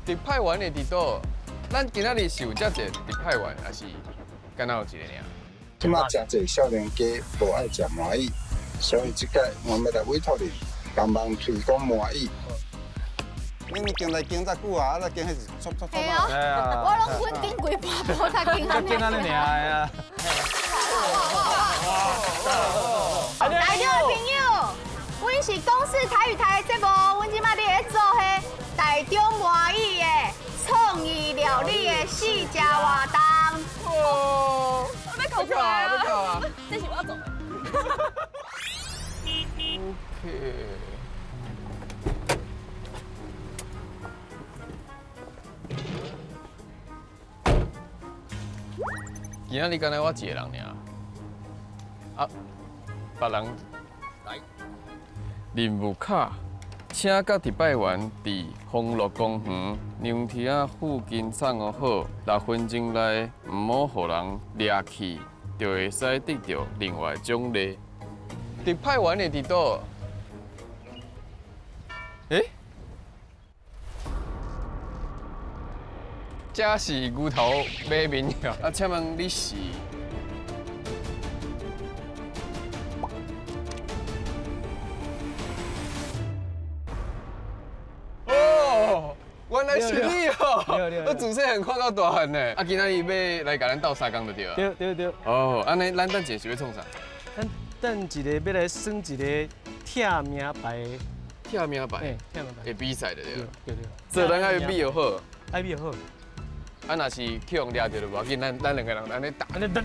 特派员的伫倒，咱今仔日是有遮济特派员，还是敢若有一个尔？即马真侪少年家无爱食麻蚁，所以即届我们来委托你帮忙推广麻蚁。你经来经遮久啊，啊，经迄是撮。系啊，我拢阮经几把波才经安尼。经安尼尔啊！大家的朋友，阮是公视台语台的节目，阮即摆咧做迄台中麻蚁的创意料理的四家活动。哦，我要考出来不搞啊！这是我要做的。 OK。今仔日敢若我一个人尔，啊，别人来任务卡，请甲特派员伫丰乐公园娘梯仔附近掌握好，6分钟内唔好互人掠去，就会使得到另外奖励。特派员的伫倒？诶？这是牛头马面了。啊，请问你是？哦，原来是你哦！我自细汉看到大汉呢。啊，今仔日要来甲咱斗相共就对了。对。哦，安尼咱等一下是要创啥？咱等一个要来算一个贴名牌的，贴名牌，贴名牌会比赛的对了。对。做人爱比就好。爱比好。啊，若是去用掠着就无要紧，咱两个人安尼打。安尼打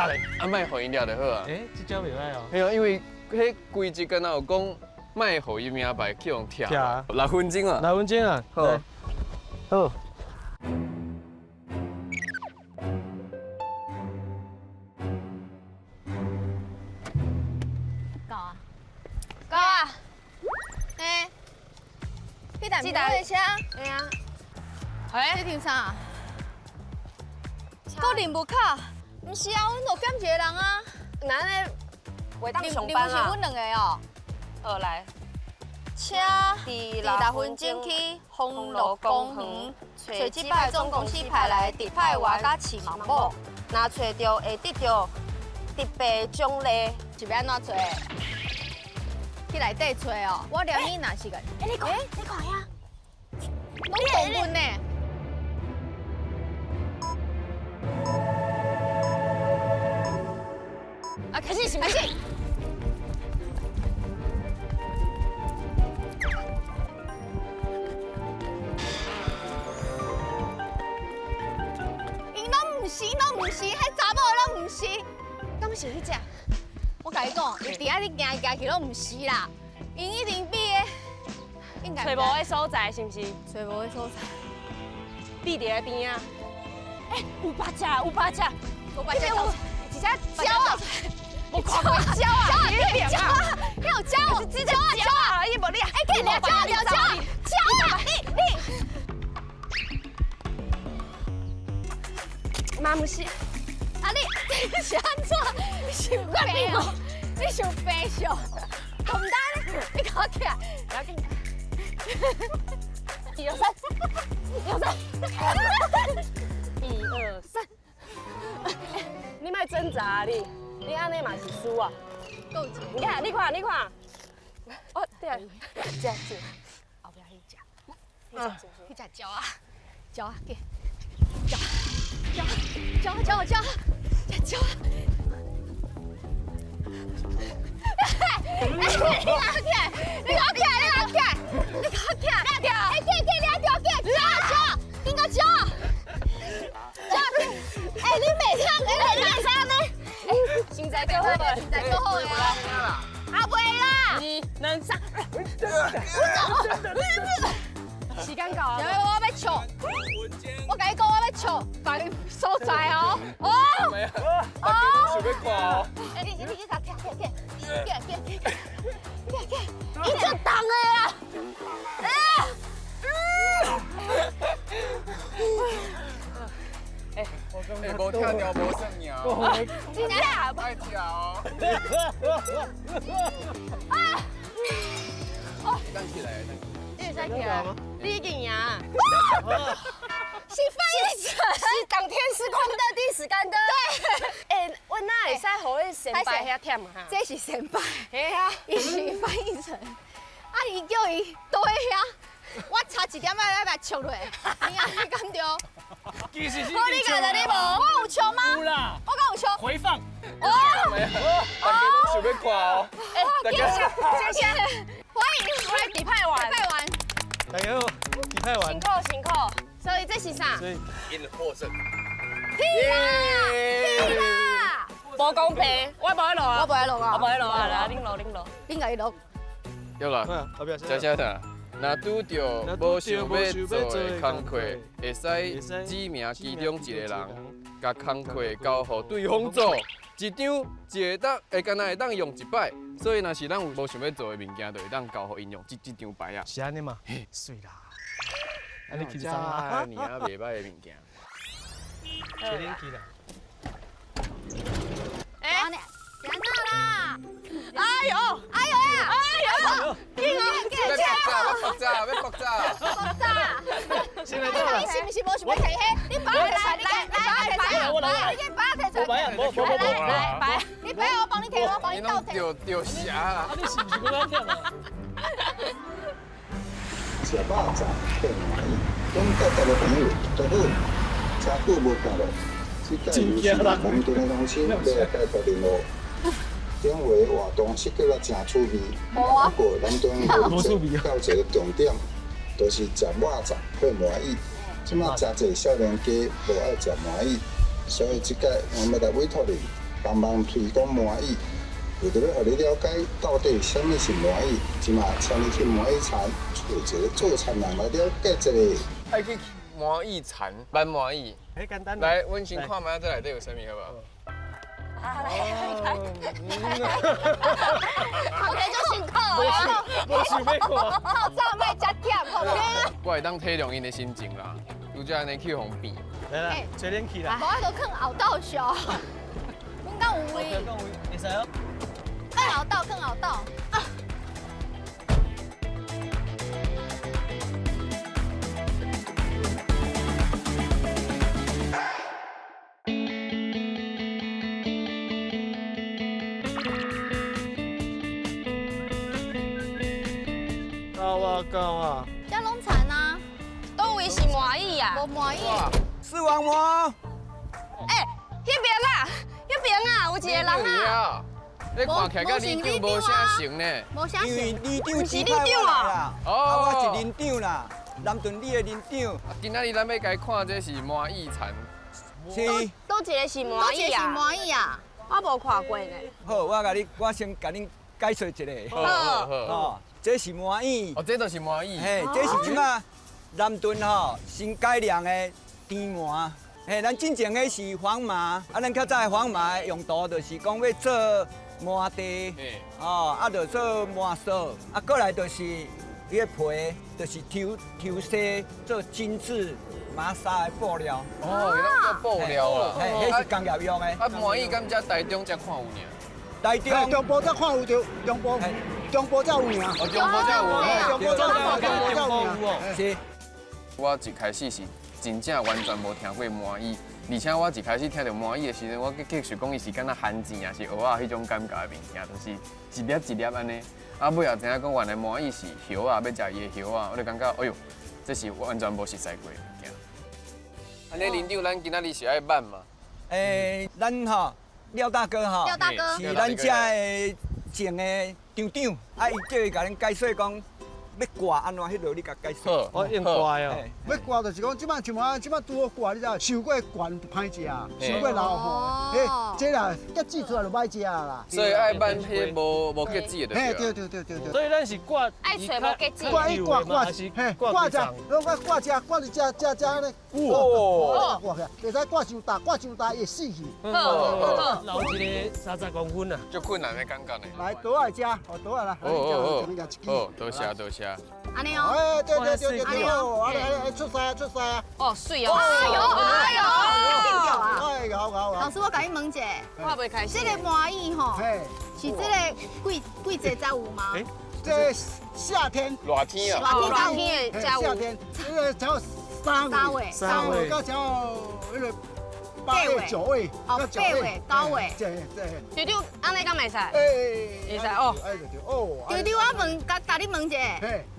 咧。啊，莫互伊掠就好啊。这招袂歹哦。嘿啊，因为迄规则敢若有讲，莫互伊名牌去用贴。6分钟啊。 6分钟啊。好。好。到啊！到啊！诶，迄台火车，哎呀，这张啥？个任务卡？毋是啊，阮有减一个人啊。那呢，袂当上任务班啊。是阮两个哦。好来，请伫6分钟去丰乐公园，找即摆总公司派来的特派员甲饲毛某，若找到会得到特别奖励。是要安怎找？去内底找哦。我了你若是个，你看呀，拢公文呢。啊，开始，开始。 拢唔是，迄查某拢唔是，敢是迄只？我甲你讲，伊伫遐你行去拢唔是啦，因一定比个应该。找无的所在是毋是？找无的所在，闭伫个边啊！有八只，有八只，有八只，一只鸟啊！我看过鸟啊！你变啊！还有鸟，是只鸟啊！你无你啊！哎，鸟啊！妈唔是，啊你是安怎？你想白哦？你想白笑？咁单，你给我起来！要紧。1、2、3，1、2、3。你莫挣扎你安尼嘛是输啊！够钱。你看，哦，对啊，这后壁迄只，迄只鸟啊，鸟啊，给，鸟。 教！你给我起来！你给我起来！哎，你个教！哎，你每趟你每趟呢？现在够好了，现在够好了。啊，袂啦！2、3，时间到啊！我要笑，我甲你讲，我要笑，别所在哦。哦。想要看哦。哎，你起，你这当的啦！哎，无跳条无算鸟。真假？爱跳哦。啊！站起来，1、再起来，你已经赢。是翻译成是当天是空的第时间的。对。哎，我哪会使互迄先辈遐忝哈？这是先辈，嘿啊，伊是翻译成，啊，伊叫伊倒去遐，我差一点要来戳落，你安尼敢对？其实是我理解的你无？我有戳吗？有啦，我敢有戳？回放。大家都想要看哦。大家谢谢，欢迎我来底派完，拜完，大家好，比赛完辛，苦辛苦。所以这是啥？所以赢了获胜。屁啦！无公平，我无喺录啊，我不爱录啊，我无喺录啊，来，恁录恁录。恁家伊录，对啦，后边佳佳的。若拄着无想要做的工课，会使指明其中一个人，甲工课交互对方做，一张会敢若会当用一摆，所以若是咱有无想要做的物件，就会当交互因用这张牌啊。是安尼嘛？水啦，安尼轻松啊，啊，你啊袂歹的物件。确定去啦。哎，别闹啦！哎呦，哎呦呀，哎呦，紧哦，紧要爆炸！爆炸！现在到了你，是不是无想要摕迄？你把我来，你给把我摕出来，我白啊，来，白，你白我帮你摕，我帮你倒摕。丢虾啦！你是不是讲忝啊？吃肉粽更满意，讲甲大家朋友都好，真久无见了。这届又是南屯的农村要来介绍任务，点话活动设计了真趣味。不过南屯有一个较一个重点，就是食肉粽会满意。即马真侪少年家无爱食满意，所以这届我们来委托你帮忙推广满意。为着要互你了解到底什么是满意，即马请你去满意餐找一个做餐人来了解一下。爱去满意餐，办满意。很简单。来，阮先看卖这内底有啥物好不好？我这就辛苦哦，我想要看。泡澡卖吃忝，好不好？我会当体谅因的心情啦，拄则安尼去互变。来啦，确定去啦。无爱都啃后倒小，恁敢有位？会使哦。啃后倒，啃后倒。够啊！这拢残啊，都位是满意啊。无满意。四王魔，哎，迄边啦，迄边啊，有一个人啊。你看起来甲李长无啥像呢。无啥因为事。里长指派我来啦，哦我是林长啦，南屯里的林长，今仔日咱要该看这是满意餐。是。都一个是都满意啊。一个是满意啊。我无看过呢。好，我先甲恁解说一下。好好好。哦，这是满意。哦，这就是满意。嘿，这是即马南屯吼新改良的甜麻。嘿，咱之前的是黄麻，咱较早的黄麻的用途就是讲要做麻地，哦，就做麻酥，过来就是伊个皮，就是抽丝做精致麻纱的布料。哦，伊拢做布料啦。嘿，迄是工业用的。满意敢只台中才看有呢。台中中部才看有着，中部才有尔。哦，中部才有。是。我一开始是真正完全无听过满意，而且我一开始听到满意的时阵，我继续讲伊是敢若番薯啊，是蚵仔迄种感觉的物件，就是一粒一粒安尼。啊，尾也知影讲原来满意是叶啊，要食伊的叶啊，我就感觉哎呦，这是完全无熟悉过的物件。安尼林长，咱今仔日是爱办嘛？咱吼廖大哥吼，廖大哥是咱遮的前的厂长，伊叫伊甲咱解说讲。要挂安怎迄落你甲解说。我用挂哦。要挂就是讲，即摆像我即摆拄好挂，你知受过悬歹食，受过老吼，嘿，这啦结籽出来就歹食啦。所以爱办迄无结籽的。嘿，对。所以咱是挂爱找无结籽。挂还是挂只，拢挂只咧。哦。挂起，袂使挂伤大，挂伤大会死去。留一个30公分啊。足困难的感觉呢。来，倒来食，倒来啦。哦，多谢。安尼哦。哎，对，来出师啊。哦，水哦。哎，好。老师，我甲你问一下，我袂开始。这个满意吼，是这个贵节才有吗？这夏天，热天啊，热天的才有。夏天，这个只有3月到只有那个8月、9月，哦8月9月对。丢丢，安尼敢袂使？会使哦。哦。丢丢，我甲你问一下，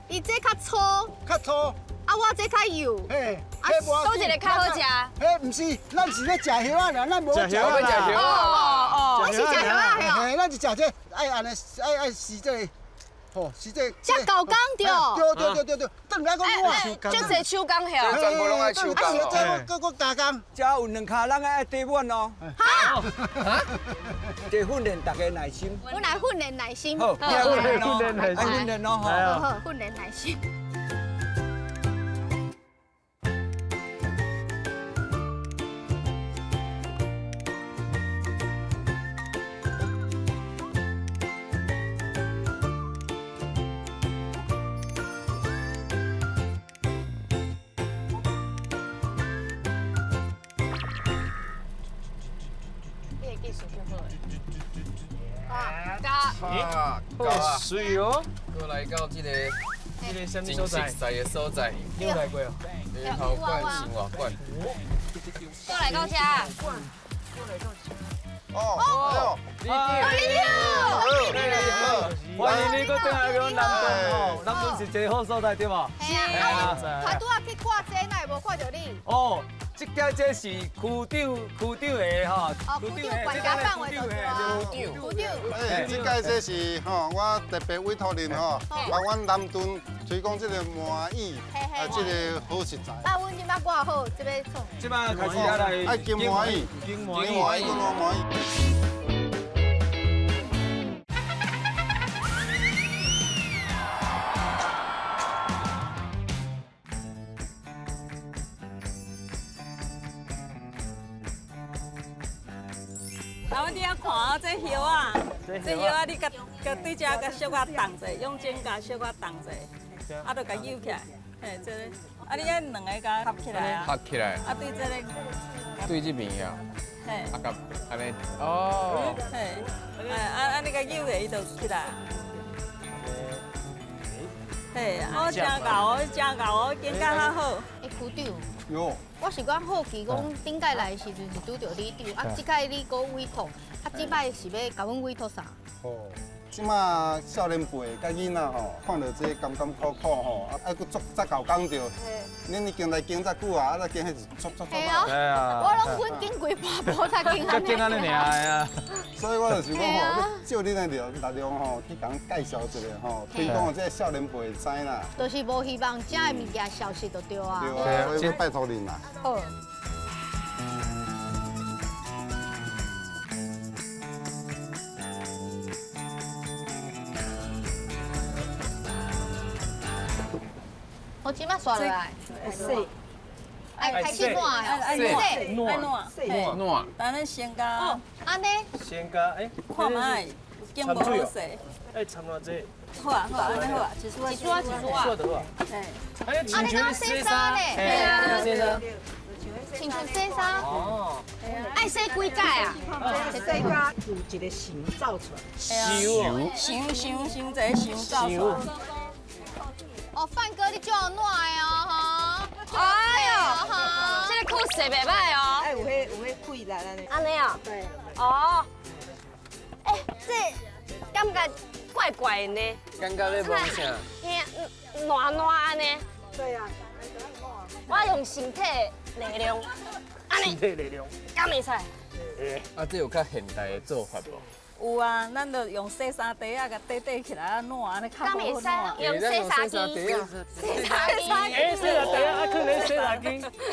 伊这较粗，较粗，啊我这较幼，嘿，倒一个较好食？嘿，唔是，咱是咧食叶啊啦，咱无食叶啊要食叶哦，我是食叶啊，嘿，咱是食这爱安尼爱洗这，吼洗这。食高工对。对，等下讲我。就这手工晓。全部拢爱手工哦。这我加工。只有2卡人爱地稳哦。哈？这训练大家耐心。我来训练耐心。好，训练耐心训练哦，好，训练耐心。好水哦！过来到这个这个什么真所在？实在的所在，你有来过哦？日头馆、生活馆。过来到这。哦，你欢迎你搁转来阮南屯哦，南屯是一个好所在对无？系啊，他拄仔去看这，哪会无看到你？哦，这是区长的吼，区长管辖范围就是区长。哎，这届这是吼，我特别委托您吼，帮阮南屯推广这个麻椅，这个好食材。那阮即摆挂好，这边创。即摆开始来爱金麻椅，金麻椅，跟麻椅。然后你啊看啊，这叶啊，这叶啊，你甲对遮甲小可动者，用剪甲小可动者，啊，就甲扭起来，嘿，这个，啊，你啊两个甲合起来啊，合起来，啊，对这个，对这边呀，嘿，啊甲安尼，哦，嘿，啊，你甲扭下伊就起来。嘿，哦，真厚哦，真厚哦，剪甲较好。区长。有。我是讲好奇，讲顶届来的时阵是拄着你长，啊，即届你搁委托，啊，即摆是要甲阮委托啥？哦，即马少年辈甲囡仔吼，看到这甘苦苦吼，啊，搁做早搞工着，恁已经来经遮久啊，啊，来经迄是做。系啊，我拢阮经规半步才经安尼。经安尼尔啊，所以我就是讲吼，照恁的力量吼，去甲介绍一下吼，推广这少年辈知啦。就是无希望遮的物件消失就对啊。对啊，所以拜托恁啦。好。我即摆刷落来，爱开始暖的，爱暖，等咱先甲，安尼，先加看卖，经无好势，哎，掺偌济？好啊，安尼好啊，一撮说得话。嘿，哎，啊，你讲洗衫呢？嘿啊，洗衫。亲像洗衫，哦，爱洗几届啊？这个有一个形造出来，形这个形造出来。哦，范哥你足暖的哦，哈！哎呦，哈！这个裤洗袂歹哦。哎，有迄开来安尼。安尼啊？对。哦。哎，这感觉怪怪的呢。感觉咧梦啥？嘿，暖安尼。对啊。我用身体力量，安尼。身体力量。敢会使？啊，这有较现代的做法无？有啊，咱就用洗衫袋啊，甲缀起来啊，暖安尼较好暖。用洗衫机。洗衫机。哎，洗衫袋啊，可能洗衫机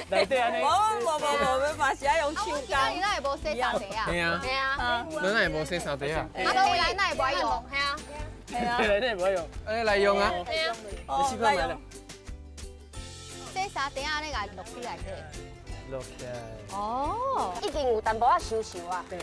内底安尼。无，嘛是爱用手工。你那会无洗衫袋啊？嘿啊。嘿啊。咱哪会无洗衫袋啊？啊，到未来那会无用？嘿啊。嘿啊。内底无用。哎，来用啊。嘿啊。你试看买了。洗衫袋啊，你甲落起来个。落起来。哦。一定有淡薄仔收啊。对。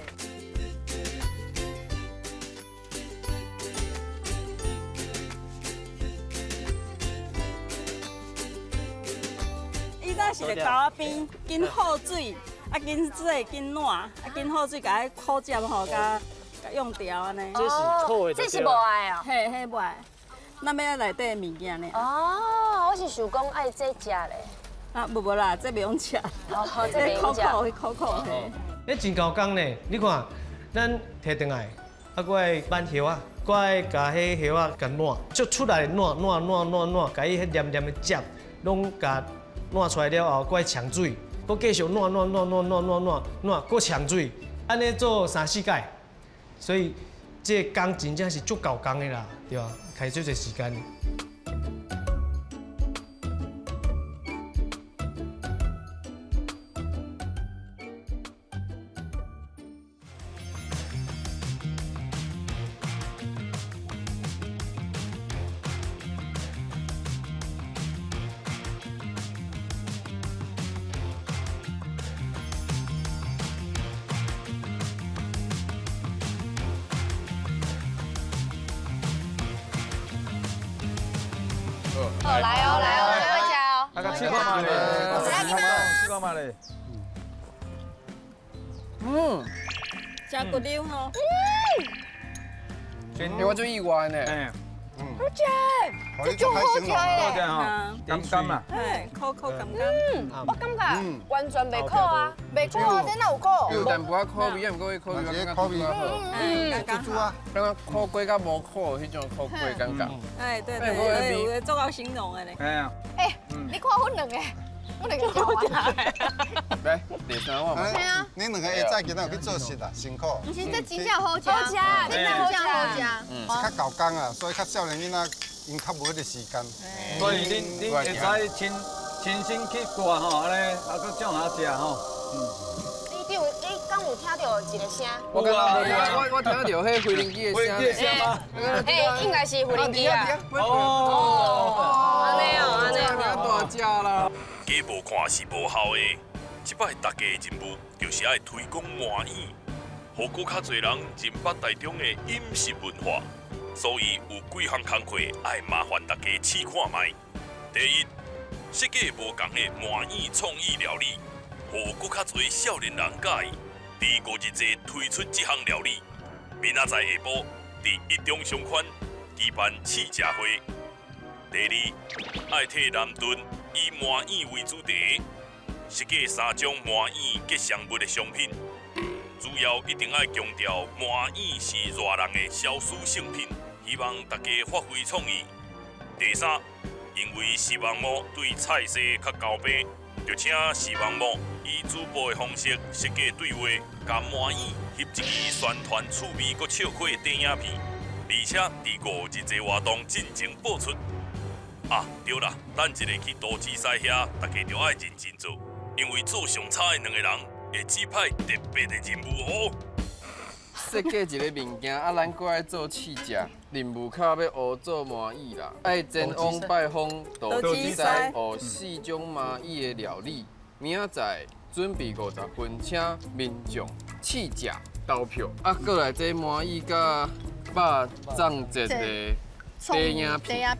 伊早是咧沟仔边，紧好水，啊紧水紧暖，啊紧好水，甲伊烤接吼，甲用掉安尼。这是扣的。这是无爱哦。嘿，无爱。咱要内底物件呢。哦，我是想讲爱这食咧。啊，无啦，这袂用吃。哦，这袂用食。口口嘿。迄真够工呢，你看，咱摕倒来，啊，我爱挽叶啊，我爱甲迄叶啊甲烂，就出来烂，甲伊迄黏黏的汁，拢甲烂出来了后，我爱呛水，我继续烂，搁呛水，安尼做3、4摆，所以这个工真正是足够工的啦，对吧？开足侪时间。哦，来哦，来哦，来回家哦。那个试看嘛嘞，试看嘛嘞。真骨溜吼。我就意外呢。好食，这种好食诶。甘甘嘛。嘿，口口甘甘。我感觉完全袂苦啊，袂苦啊，这哪有苦？有淡薄仔苦味，毋过伊苦味我感觉拄好。刚刚好。感觉苦过甲无苦迄种苦过感觉。哎，对对，有做到形容的咧。哎呀。哎，你看阮两个，阮两个食完。来，第三碗嘛。对啊，你两个下早今仔有去做事啦，辛苦。不是，这真正好食，好食，真正好食。是较搞工啊，所以较少年囡仔因较无迄个时间。所以恁会使亲身去挂吼，安尼啊，搁种下食吼。你刚有听到一个声？我听到迄飞灵机的声。哎，应该是飞灵机啊。哦，安尼哦，安尼大只啦。假无看是无效的，即摆大家的任务就是爱推广满意，互更较侪人认捌台中的饮食文化。所以有几项工课爱麻烦大家试看卖。第一，设计无同的满意创意料理，互更较侪少年人喜意。伫5日节推出这项料理，明仔载下晡伫1中商圈举办试食会。第二，爱替南屯以满意为主题，设计3种满意吉祥物的商品，主要一定爱强调满意是热人的消暑圣品，希望大家发挥创意。第三，因为视网膜对菜色较高平，就请视网膜以主播的方式设计对话，甲满意翕一支宣传趣味佮笑话的电影片，而且伫5日节活动进前播出。啊，对啦，等一下去都市赛遐，大家就爱认真做，因为做上差的2个人会指派特别的任务哦。设计一个物件，啊，咱搁爱做试食，任务卡要学做满意啦，爱前往拜访都市赛，学4种满意的料理。明仔载准备50分，请民众试食投票，啊，过来这满意甲肉粽节的底影片。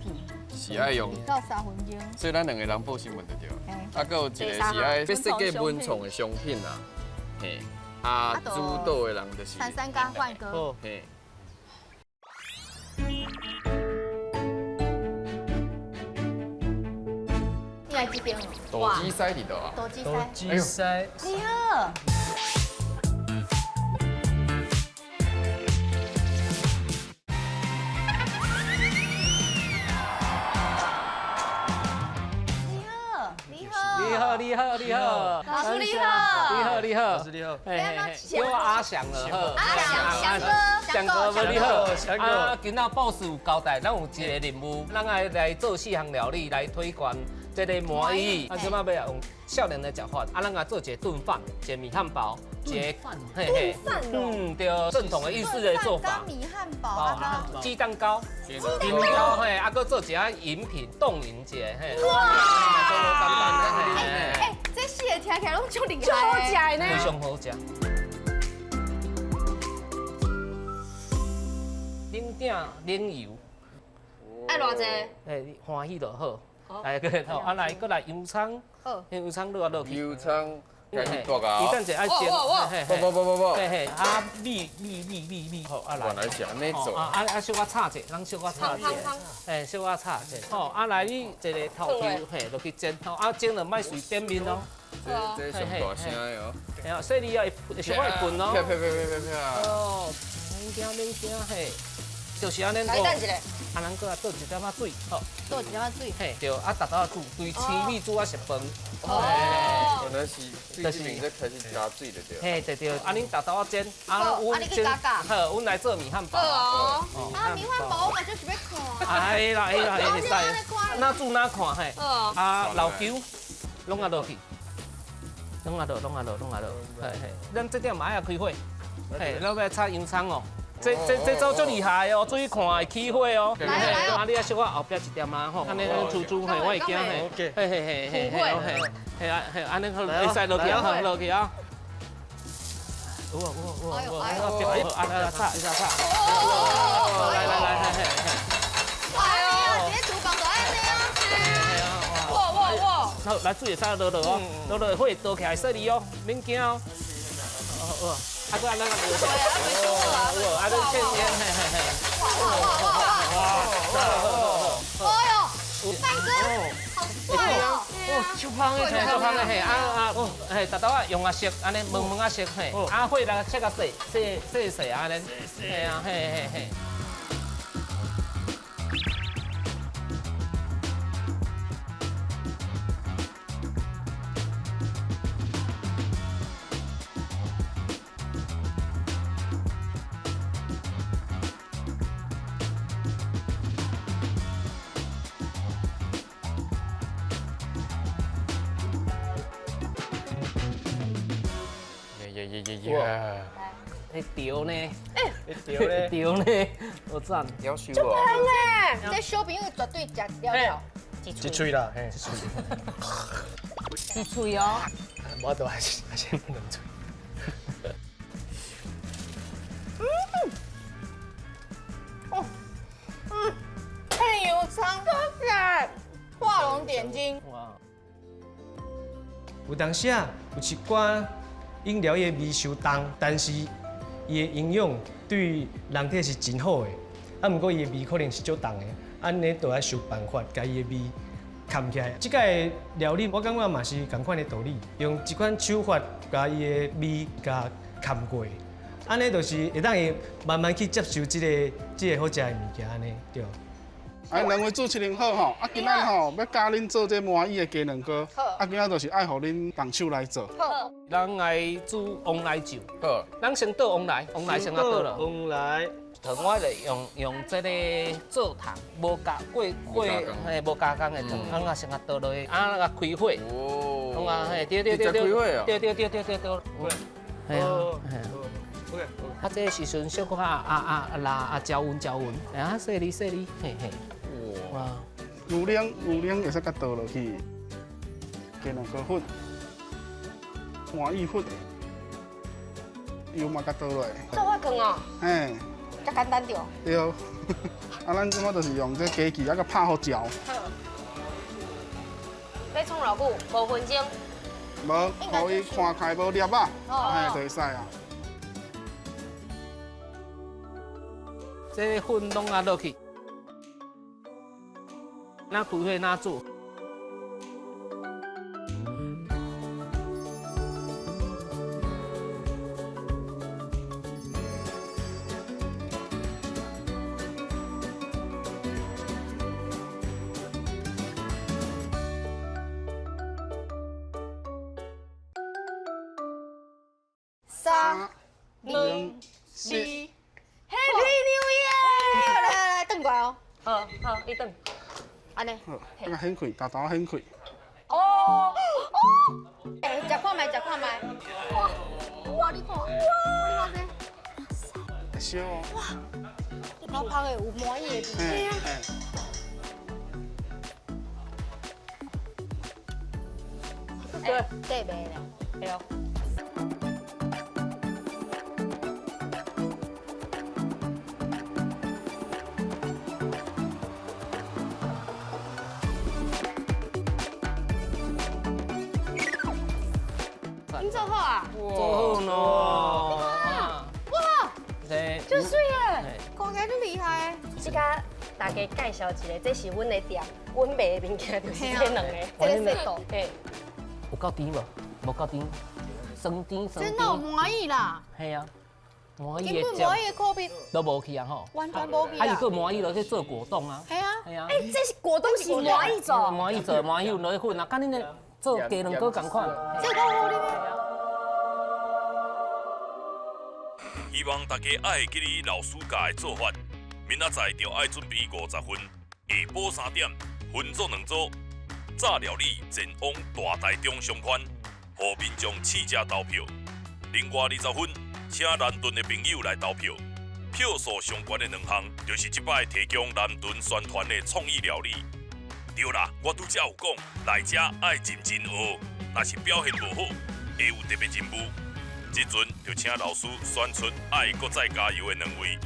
是爱用到3分钟，所以咱2个人报新闻就对。啊，搁有一个是爱要设计文创的商品啦，嘿，啊，主导的人就是33跟焕哥。嘿。你来这边哦。斗鸡塞伫倒啊？斗鸡斗塞。鸡塞。你好。你好，老师你好，你好，老师你好，叫我阿翔了，翔哥，你好，啊，今仔 boss 有交代，咱有一个任务，咱爱来做4项料理来推广这个满意。啊，即摆要用少年的脚法，啊，咱来做一个炖饭，一个米汉堡，一个炖饭对，正统的意式的做法。米汉堡，鸡蛋糕，嘿，啊，搁做一下饮品冻饮一下，嘿。哎，这四个听起来拢足厉害，好食呢，非常好食。冷鼎冷油，爱偌济？哎，欢喜就好。来，搁来，啊来，搁来油葱，好，油葱落去。油葱赶紧剁啊！一阵子爱煎，不，嘿嘿，啊米，好啊来，原来是安尼做。小可炒者，咱小可炒者，嘿，小可炒者，吼，啊来你一个头条，嘿，落去煎，吼，啊煎了莫随点面哦。这上大声的哦。哎呀，细粒啊会小可会滚哦。啪！哦，免惊嘿，就是安尼。来等一下。啊，咱搁倒一点仔水，好。倒一点仔水。嘿，对，啊，逐道煮，对青米煮啊熟饭。哦，原来是最近在开始加水的对。嘿，对，啊，恁逐道啊煎，你去加加。好，阮来做米汉堡。好哦。啊，米汉堡我嘛就是要看。哎啦，会使。哪煮哪看嘿。啊，老球拢啊落去，拢啊落，嘿，咱这点嘛爱开火，嘿，咱要炒洋葱哦。这招足厉害哦，注意看会起火哦。来，啊，你啊小可后壁一点啊吼，安尼煮嘿，我会惊嘿，嘿，安尼好，会使落去啊，落去啊。有，啊，炒，一下炒。来，嘿。哎呦，这厨房就安尼啊。哇。好，来水会使落哦，落火倒起来细粒哦，免惊哦。啊，搁安尼个有，啊，你切切，嘿。哇！哎呦，范哥，好帅哦！超香的嘿，嘿，逐道啊用啊熟，安尼焖啊熟嘿，啊火来切较细安尼，嘿啊，嘿。会调呢？调呢？好赞，要修就哦。香诶！这小朋友绝对食了。一喙啦，嘿，一喙哦。我都还是不能喙。配油肠超赞，画龙点睛。哇！有当时啊，有一寡饮料的味伤重，但是伊的营养对人体是真好的。啊，毋过伊的味可能是足重的，安尼就要想办法，甲伊的味扛起来。即个料理，我感觉嘛是同款的道理，用一款手法甲伊的味甲扛过，安尼就是会当伊慢慢去接受即个好食的物件，安尼对。啊，两位主持人好吼，啊，今仔吼要教恁做这麻薏的鸡卵糕，啊，今仔就是爱互恁动手来做。好，咱来煮旺来酒，好，咱先倒旺来先啊倒了。旺来，糖我来用这个做糖，无加嘿，无加工的糖，咱啊先啊倒落去，啊个开火，拢啊嘿，对，对，嘿啊，这时阵小可焦匀，啊细粒，嘿。哇！牛奶会使甲倒落去，鸡卵糕粉、麻薏粉，油嘛甲倒落来。做法汤哦。嘿。较简单着。对。啊，咱即马就是用这鸡翅啊，甲拍好焦。好。要创偌久？5分钟。无，互伊看开无粒啊，嘿，就会使啊。这粉拢啊落去。那开火那煮，3、2、1 ，Happy New Year！来，转过来哦。好，你转。安尼，好，那个掀开，大刀掀开。哦，哎，食看卖。哇，你看，会烧哦。哇，香的，有麻薏的味。对，这卖咧，哎呦。恁做好啊？做好咯。哇，这就水耶，看起来就厉害。即家大家介绍一下，这是阮的店，阮卖的物件就是这两个，这个色度，嘿，有够甜无？无够甜，酸甜酸甜。真的有满意啦，系啊，满意根本的满意的口味都无去啊吼。完全无去还有啊。个满意落去做果冻啊。系啊，系啊。哎，这是果冻是满意做，满意做满意有落去粉啊，甲恁的做鸡卵糕同款。这个好哩咩？希望大家爱记哩老师教的做法，明仔载就爱准备50分，下晡3点分做2组，炸料理前往大台中上款，予民众试食投票。另外20分，请南屯的朋友来投票。票数上悬的2项，就是即摆提供南屯宣传的创意料理。对啦，我拄则有讲，来遮爱认真学，若是表现无好，会有特别任务。即阵就请老师选出爱搁再加油的2位，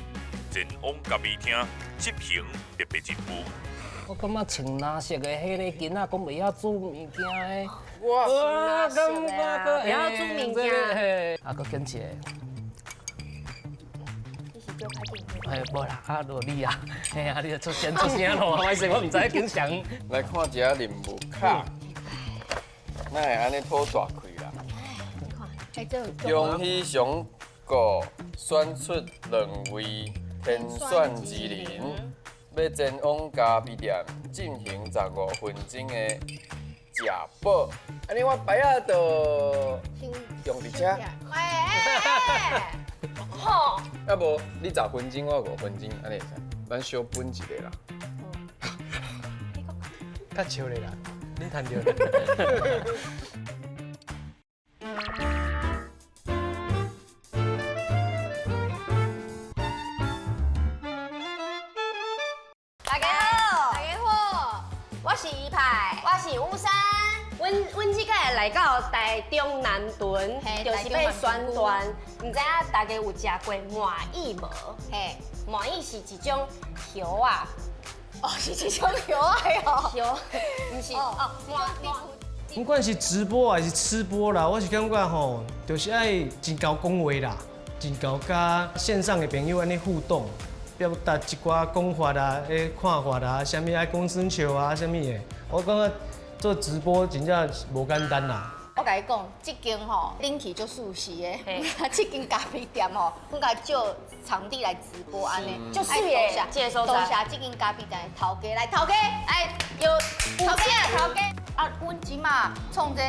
前往咖啡厅执行特别任务。我感觉穿蓝色的迄个囡仔讲袂晓煮物件的，哇，感觉会晓煮物件，嘿，啊，搁坚持的。你是叫拍电影？哎，无啦，啊，罗你啊，嘿啊，你就出声咯，歹势，我唔知经常。来看一下任务卡，哪会安尼拖大开啦？哎，这用喜上果选出2位天选之人，要前往咖啡店进行15分钟的食饱。安尼我摆啊就用伫遮。好，要无你10分钟，我5分钟，安尼会使。咱小分一个啦。较笑咧啦，你谈着啦。大家好，大家好，我是一派，我是巫山。阮即个来到台中南屯，就是要宣传，唔知影大家有食过麻薏无？嘿，麻薏是一种叶啊，哦，是一种叶啊哦，叶，唔是哦，不管是直播还是吃播啦，我是感觉吼，就是爱真够讲话啦，真够甲线上的朋友安尼互动，表达一寡讲法啊、看法啊、啥物爱讲生笑啊、啥物的，我感觉做直播真正无简单啦。我甲你讲，这间吼人气足舒适的，这间咖啡店吼，阮甲借场地来直播安尼，就水的，这个所在。多谢这间咖啡店的头家，来头家，哎，有头家头家。啊，阮即马创这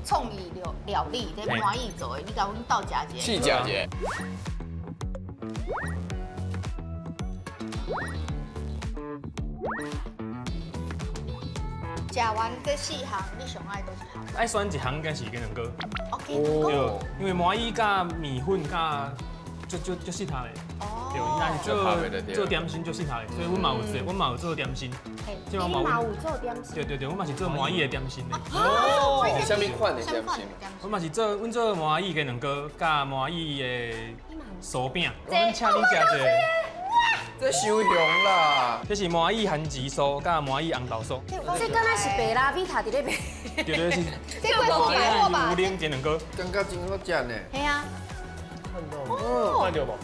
创意料理，这麻薏做的，你甲阮斗食一下。去食者。食完这4项，你上爱倒一项？爱选一项，应该是鸡卵糕。哦，鸡卵糕。对，因为麻薏甲米粉甲就适合的。哦。对，伊若是做点心就适合的，所以阮嘛有做，阮嘛有做点心。你嘛有做点心？对，阮嘛是做麻薏的点心的。哦。是啥物款的点心？阮嘛是做，阮做麻薏鸡卵糕甲麻薏的酥饼。阮请你食者。这收容啦！这是麻薏番薯酥甲麻薏红豆酥。这敢若是白拉比塔伫咧卖。对是。这贵妇百货吧？有冷鸡卵糕。感觉真好食呢。系啊。看到，看到无？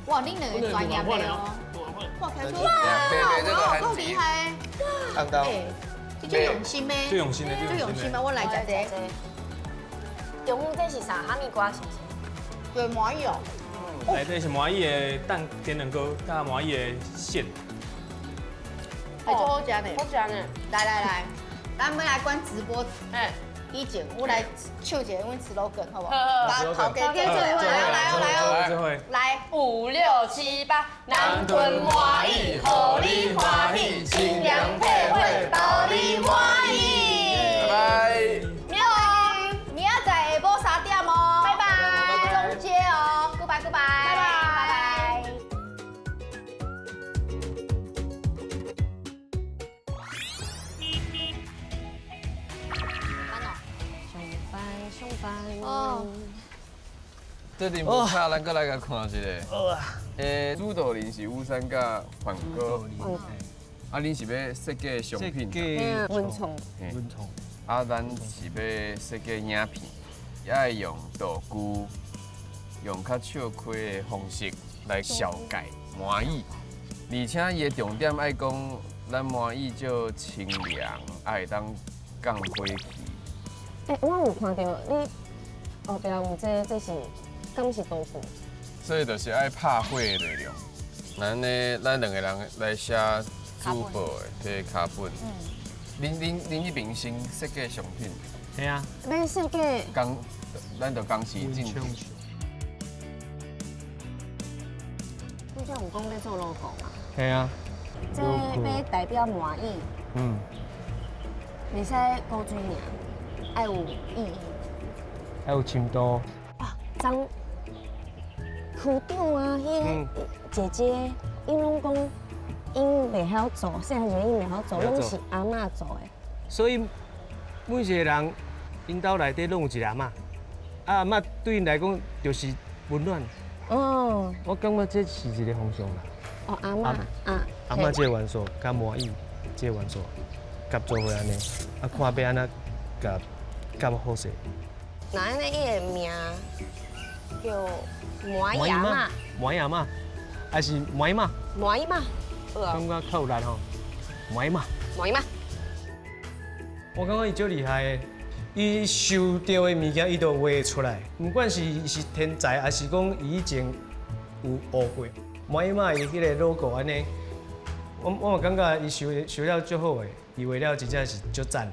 哇，恁两个专业的哦。哇，开出哇，够厉害！看到。这最用心的。最用心的，最用心的，我来食这。中午这是啥？哈密瓜是不是？对，麻薏哦。来，这是麻薏的蛋鸡卵糕，加麻薏的馅。还做好食呢。好食呢。来，咱要来关直播。以前我来唱一个阮 slogan 好不好？把头家点出来，来5、6、7、8，南屯麻薏，互你欢喜，清凉配会，包你满意。拜拜。明仔载下晡3点哦，拜拜。中街哦 ，goodbye， 拜拜。上班。哦。这任务卡咱搁来甲看一下。主导人是巫山甲范哥。啊，恁是要设计商品？文创。啊，咱是要设计影片。也爱用道具，用较笑开的方式来消解麻蚁，而且伊的重点爱讲，咱麻蚁就清凉，爱当降火气。我有看到你后壁有这是敢是豆腐？所以就是爱拍火的内容。咱两个人来写珠宝的迄卡本。恁迄边先设计商品。系啊。要设计。咱就当时进去。你这有讲要做 logo 嘛？系啊。这要代表麻蚁。袂使古锥尔，爱有意义。还有深度。哇，张区长啊，迄个姐姐，因拢讲因袂晓做，细汉时因袂晓做，拢是阿嬷做的。所以每一个人因兜内底拢有一个阿嬷，阿嬷对因来讲就是温暖。哦。我感觉这是一个方向啦。哦，阿嬷啊。阿嬷这个元素，甲麻蚁这个元素，夹做伙安尼，啊看要安怎夹好势。那安尼伊个名叫麻蚁阿嬷。麻蚁阿嬷，还是麻蚁嘛？麻蚁嘛，好啊。感觉较有力吼，麻蚁嘛。麻蚁嘛。我感觉伊足厉害的，伊收到的物件伊都画出来，不管是天才，还是讲伊以前有学过。麻蚁嘛，伊迄个 logo 安尼，我嘛感觉伊收了足好的，伊画了真正是足赞的。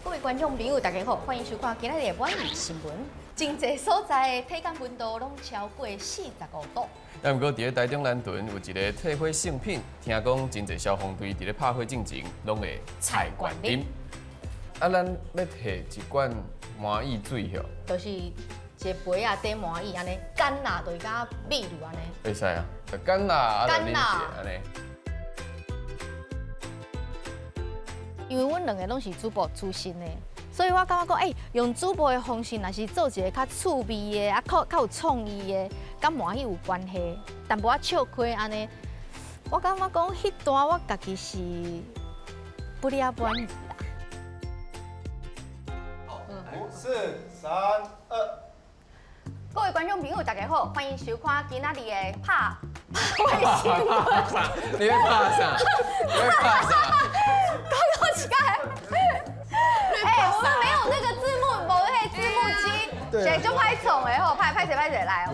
各位观众朋友，大家好，欢迎收看今日的晚间新闻。真侪所在的体感温度拢超过45度。但不过，伫咧台中南屯有一个退火圣品，听讲真侪消防队伫咧拍火进前，拢会菜罐啉。啊，咱要摕一罐麻蚁水吼，就是一个杯啊，底麻蚁安尼，干啦，就是甲米露安尼。会使啊，就干啦，啊，就啉下安尼。因为阮两个拢是主播出身的，所以我感觉讲，用主播的方式，若是做一个较趣味的，啊，较有创意的，甲麻蚁有关系，淡薄仔笑开安尼，我感觉讲，迄段我家己是不离啊满意啦。5、4、3、2。各位观众朋友，大家好，欢迎收看今仔日的拍火新闻。你要拍啥？你要拍啥？刚刚起来。我们没有那个字幕，没有那个字幕机，谁就拍宠哎吼，拍谁来哦。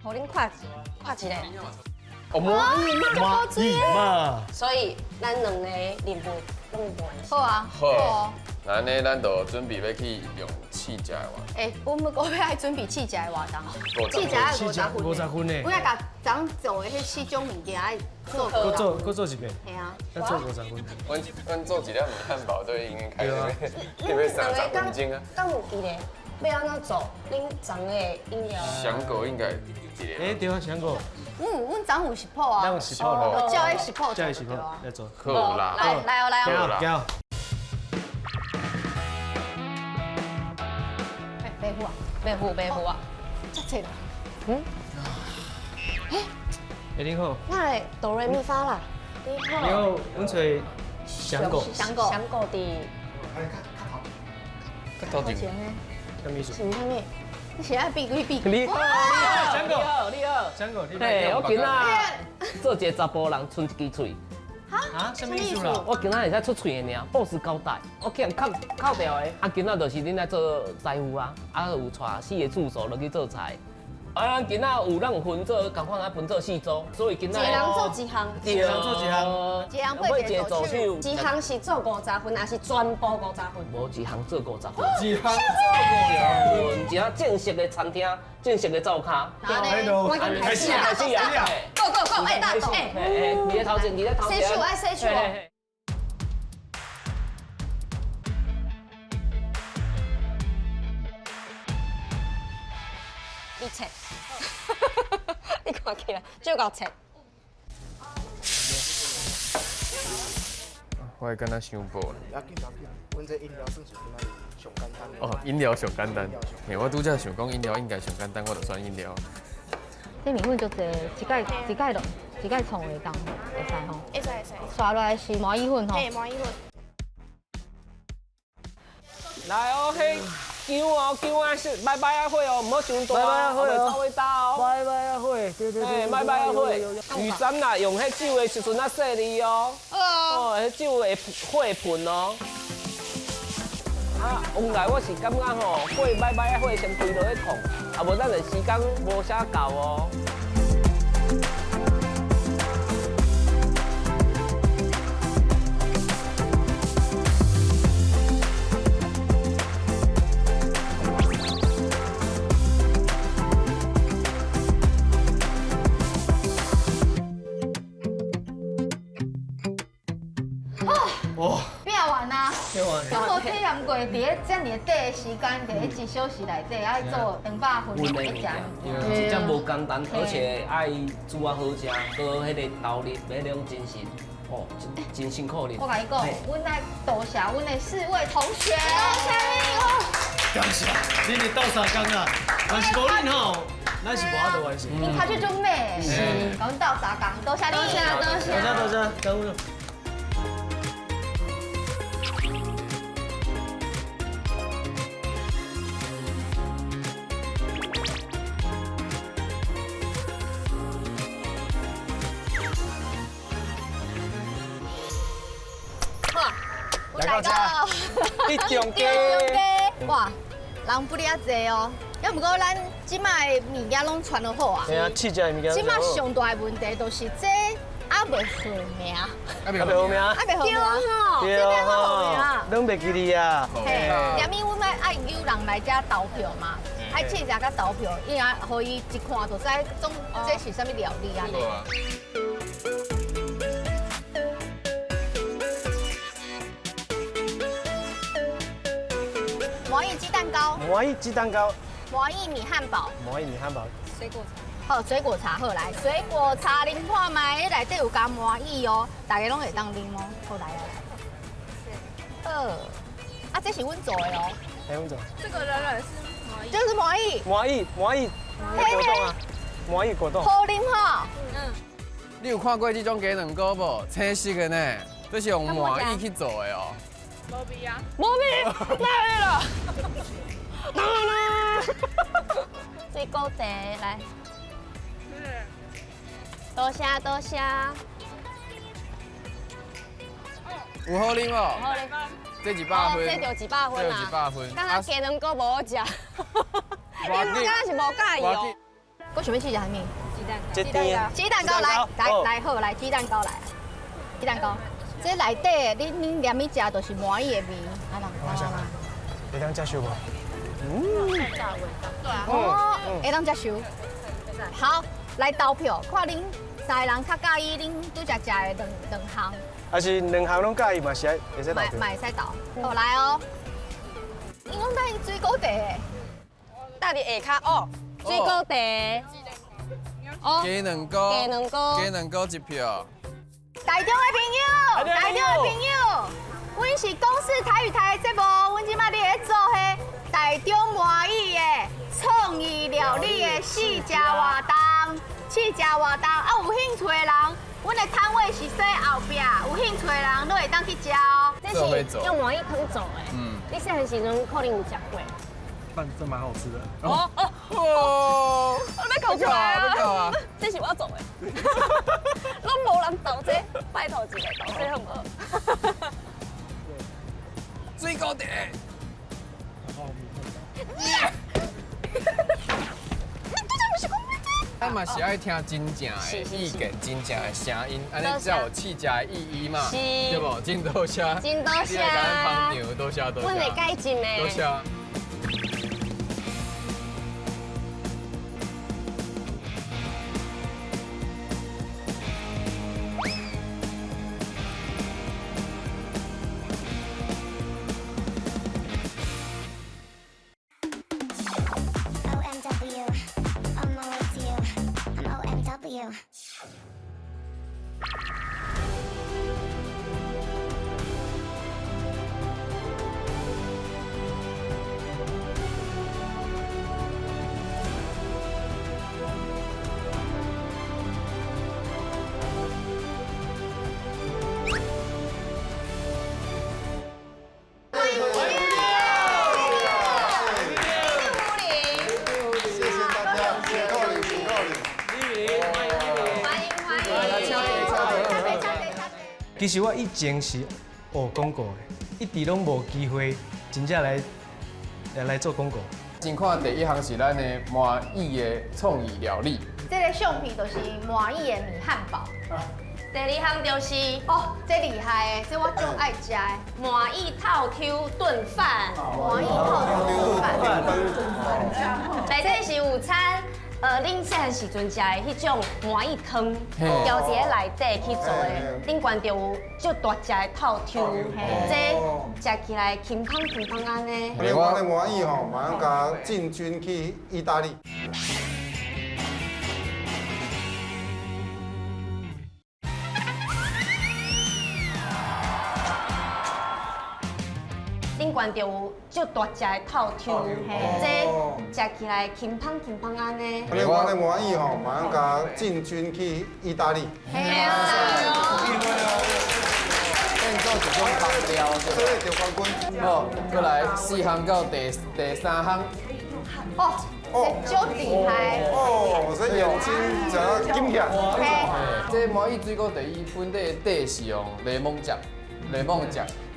互恁看一个。麻蚁嘛，所以咱两个任务拢有关系。好啊，好。那安尼，咱就准备要去用气食的话。我们要爱准备气食的活动。气食要50分呢。我要甲咱做的迄4种物件爱做。搁做一遍。系啊。要做50分。阮做一粒米汉堡都已经开了，要30分钟啊。敢有记咧？要安怎做？恁昨的饮料。香果应该对啊，香果。阮昨有食谱啊。咱有食谱咯。叫伊食谱。叫伊食谱来做。好啦。来哦。行。白虎啊！真济啦。你好。我来哆来咪发啦。你好。你好，阮找香果。香果伫。头前。什么意思？是啥物？你现在比。你好，香果，你好。香果，嘿，我今仔做一个查甫人，剩一支嘴。啊？什么意思啦？我今仔会使出喙的尔，boss 交代，我叫人扣掉的。啊，今仔就是恁来做财务啊，有带4个助手落去做菜。咱今仔咱有分做，共款分做4组，所以今仔一人做一项，一人做一项，一人配一个助手。一项是做50分，还是全部50分？无一项做50分。一项做50分，一项正式的餐厅，正式的灶卡。我已经开始啊 ！Go！ 大走！你在头前，你在头前。谁去？你切，你看起来就够切。我会跟他想补啦。要紧，阮这饮料算是今仔上简单的。哦，饮料上简单。嘿，我拄则想讲饮料应该上简单，我就选饮料。这面粉足济，一盖创会当会使吼。会使。刷落来是麻意粉吼。嘿，麻意粉。来哦，嘿，姜啊是拜拜啊会哦，唔好伤大啊，袂臭味大哦。拜拜啊会，对对对。拜拜啊会，鱼斩啦，用迄酒的时阵啊细腻哦。哦，迄酒会火喷哦。啊，往来我是感觉吼，火拜拜啊火先开落去烫，啊无咱的时间无啥够哦。哦，变完啊！变完。有无体验过？伫咧遮尔短的时间，伫咧1小时内底，爱做200份的食。真正无简单，而且爱煮啊好食，搁迄个豆粒，迄种真是哦，真辛苦哩。我甲你讲，阮来多谢阮的4位同学，多谢你哦。感谢，恁是斗相共啦，但是无恁吼，咱是无法度完成。你拍出种美，是，甲阮斗相共，多谢你，多谢，感恩。来到一中鸡，哇，人不哩啊济哦。要不过咱即摆的物件拢传得好啊。对啊，试食的物件。即摆上大的问题就是这还袂好名。还袂好名。还袂好名。对哦，拢袂记哩啊。嘿，连咪阮要爱有人来遮投票嘛，爱试食甲投票，因为互伊一看就知总这是啥物料理安尼。麻意鸡蛋糕，麻意鸡蛋糕，麻意米汉堡，麻意米汉堡，水果茶，好，水果茶好来，水果茶啉看卖，内底有加麻意哦，大家拢会当啉哦，好来啊，这是阮做的哦，哎，阮做，这个人是麻意，就是麻意，麻意果冻啊，麻意果冻，好啉哈，你有看过这种鸡卵糕无？青色的呢，这是用麻意去做的哦。无味啊！无味，来了。水果茶来，多谢多谢。有好啉无？好啉。这100分。这就100分啊。这100分。刚刚鸡卵糕无好食。你刚刚是无介意哦。我想要试一下咩？鸡蛋糕来好来鸡蛋糕来，鸡蛋糕。这内底恁连咪食就是麻意的味，啊人嘛。会当接受无？哦，会当接受。好，来投票，看恁3个人较介意恁拄则食的两项。还是两项拢介意嘛？是会使投票。会使投。好来哦。因讲带水果茶，搭伫下骹哦，水果茶。哦。鸡卵糕。鸡卵糕1票。台中的朋友，阮是公视台语台的节目，阮即摆咧做迄台中麻意的创意料理的试食活动，啊有兴趣的人，阮的摊位是在后壁，有兴趣的人都会当去食哦。这是用麻意汤做的，你细汉时阵可能有食过。饭真蛮好吃的。我要考出来啊！这是我做的，拢无人投这，拜托一个投这好唔好？水果茶。咱嘛是爱听真正的意见，真正的声音，安尼才有试食的意义嘛，对无？真多谢，真多谢，捧场，多谢。阮会改进的，多谢。其实我以前是学广告的，一直拢无机会真正来做广告。先看第一项是咱的麻蚁的创意料理。这个相片就是麻蚁的米汉堡。第二项就是哦，这厉害的，这我最爱食的麻蚁套 Q 炖饭。麻蚁套 Q 炖饭。内底是午餐。恁细汉时阵食的迄种麻蚁汤，调一个内底去做的，顶悬就有足大只的套 Q， 这食起来轻香轻香安尼。另外的麻蚁吼，马上甲进军去意大利。顶悬就有足大只的套 Q， 这食起来轻香轻香安尼。另外的麻蚁吼，马上甲进军去意大利。嘿啊！变做一种香料，所以得冠军。好，再来4项到第3项。哦，这足厉害。哦，这眼睛只金起。这麻蚁水果第一本底的底是用柠檬汁，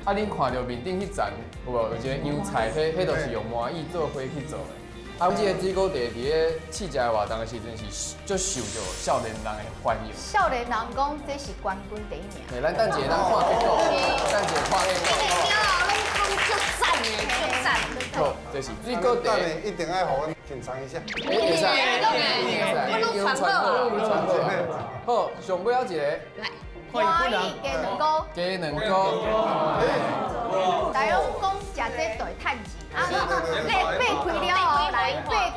啊，恁看到面顶迄层有无？有一个洋菜，迄就是用麻蚁做花去做的。啊，这个水果地伫咧试食活动的时阵是足受到少年人的欢迎。少年人讲这是冠军第1名。嘿，咱等一下咱看结果，等一下看结果。好，这是水果地。一定要互阮品尝一下。会使，用传过。好，上尾一个。来。麻蚁鸡卵糕，鸡卵糕，大家讲食这就会趁钱，啊，你掰开了后，掰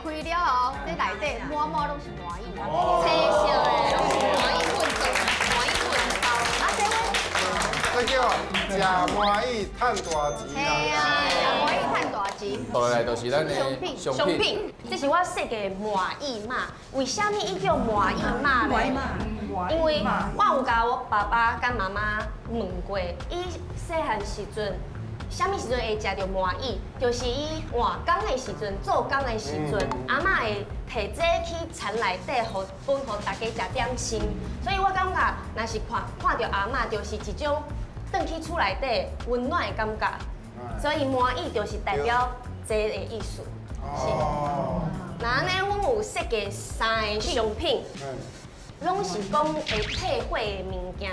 开了后，这内底满满拢是麻蚁，青色的拢是麻蚁粉做，麻蚁粉包，啊，这叫食麻蚁趁大钱啊！嘿啊，食麻蚁趁大钱。后来就是咱的商品，这是我设计的麻蚁马。为什么伊叫麻蚁马呢？因为我有甲我爸爸甲妈妈问过，伊细汉时阵，什么时阵会食到麻蚁？就是伊换工的时阵，做工的时阵，阿嬷会摕这去田内底，互大家食点心。所以我感觉，若是看到阿嬷，就是一种转去厝内底温暖的感觉。所以麻蚁就是代表这个意思。是。那安尼，阮有设计3个商品。拢是讲会退火的物件，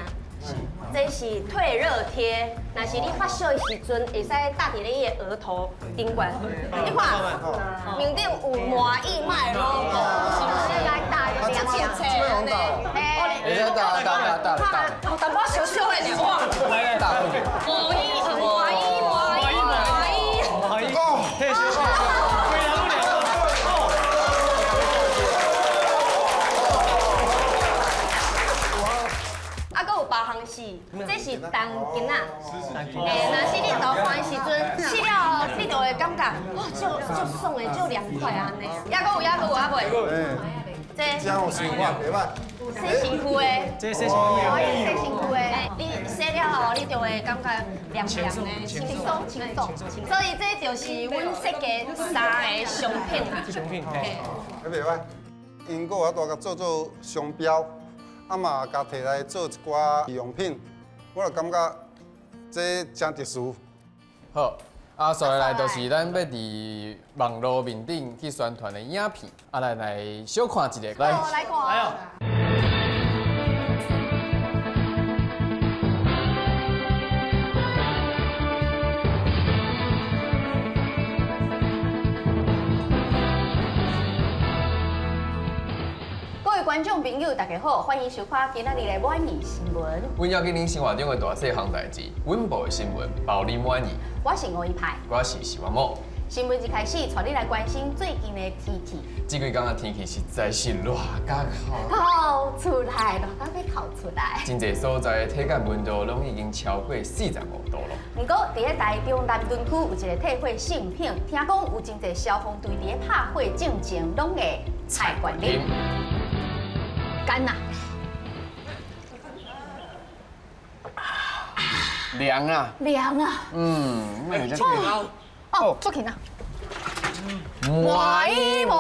这是退热贴。若是你发烧的时阵，会使搭伫你的额头顶悬。你看，面顶有麻蚁马的 logo， 是不是来搭的两件车呢？会使搭。淡薄小小的呢，哇！搭过去。麻蚁。这是当囡仔，若是你豆干的时阵吃了后，你就会感觉哇，足爽的，足凉快安尼。还佫有啊袂？这真有想法，袂歹。洗身躯的，这洗身躯的，洗身躯的，你洗了后，你就会感觉凉凉的，轻松。所以这就是阮设计3个商品啦。商品，袂歹。因搁有大甲做商标。啊嘛，甲摕来做一寡用品，我就感觉这真特殊。好，啊，接下来就是咱要伫网络面顶去宣传的影片，啊，来小看一个，来看。观众朋友，大家好，欢迎收看今仔日的满意新闻。阮要给恁生活中的大细项代志，稳步的新闻，包你满意。我是吴一派，我是徐王某。新闻一开始，带你来关心最近的天气。这几天的天气实在是热甲烤出来，热到要烤出来。真侪所在的体感温度拢已经超过45度了。不过，伫咧台中南屯区有一个退火性品，听讲有真侪消防队伫咧拍火进前拢会采管理。干呐！凉啊！凉啊！那你在这哦，做起呐！麻蚁，腾，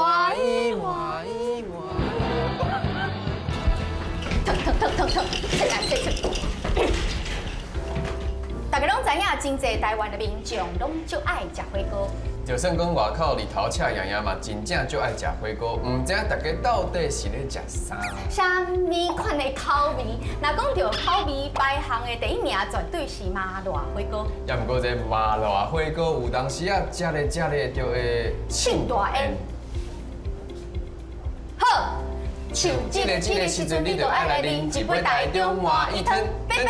再来，知影真侪台湾的民众拢就爱食火锅。就算讲外口日头赤洋洋嘛，真正就爱食火锅，唔知大家到底是咧食啥？啥物款的口味？若讲到口味排行的第一名，绝对是麻辣火锅。也毋过这麻辣火锅有当时啊，食咧就会庆大宴。好，像这个时阵，你就爱来啉一杯台中麻薏汤，冰冰。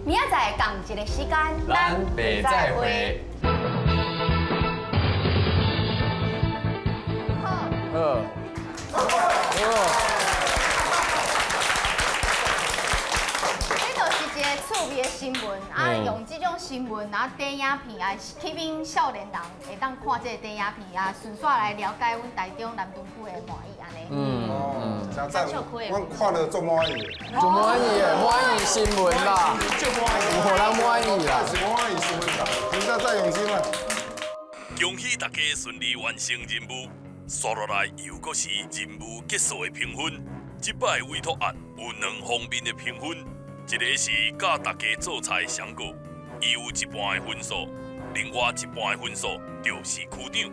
明仔载同一个时间，咱袂再会。好。这就是一个趣味的新闻，用这种新闻，短影片吸引少年人会当看这个短影片顺续来了解阮台中南屯区的麻薏安尼。真赞，我看了足满意。足满意的，满意新闻啦，就满意，有互人满意啦，是满意新闻啦，真正再用心啦。恭喜大家顺利完成任务。刷落来又阁是任务结束的评分。这摆委托案有2方面的评分，一个是教大家做菜上果，伊有1半的分数，另外1半的分数就是区长。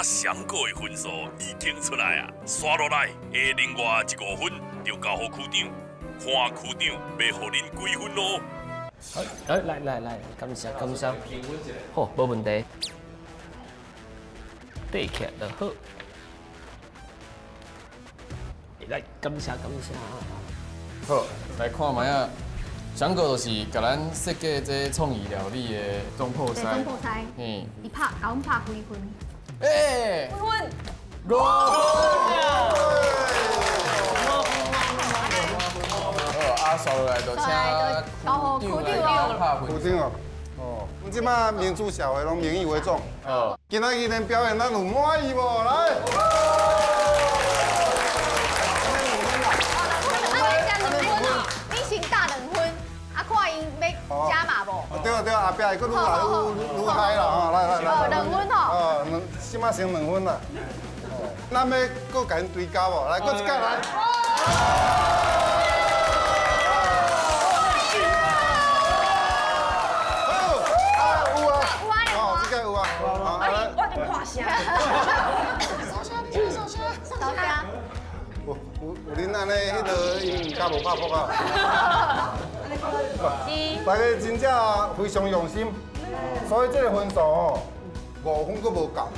上果的分数已经出来啊，刷落来的另外1个分就交予区长，看区长要互恁几分咯。来，感谢。好，无问题。对起来就好。来，感谢。好，来看卖啊，上个就是甲咱设计这创意料理的中破菜。中破菜。伊甲阮拍几分？几分？5分。好，刷落来就请区长来拍分。区长哦，阮即摆民主社会拢民意为重。今仔日连表演咱有满意无？来。加码无？对，后壁会搁愈来愈嗨啦吼，来。2分吼。即摆成2分啦。咱要搁甲因追加无？来，搁一届来。好，有啊。这届有啊。我得看声。烧声。有恁安尼迄个因家无拍扑啊？大家真正非常用心，所以这个分数哦，5分佫无够。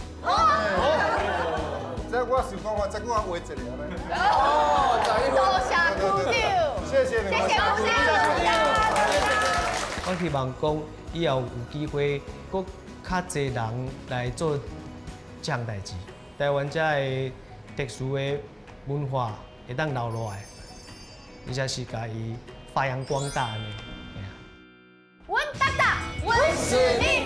这我想讲，我再搁画一个安尼。多谢区长，谢谢你们。谢谢区长。我希望讲以后有机会，佫较侪人来做这项代志。台湾这个特殊的文化会当留落来，而且是甲伊发扬光大呢。稳大大，稳实力。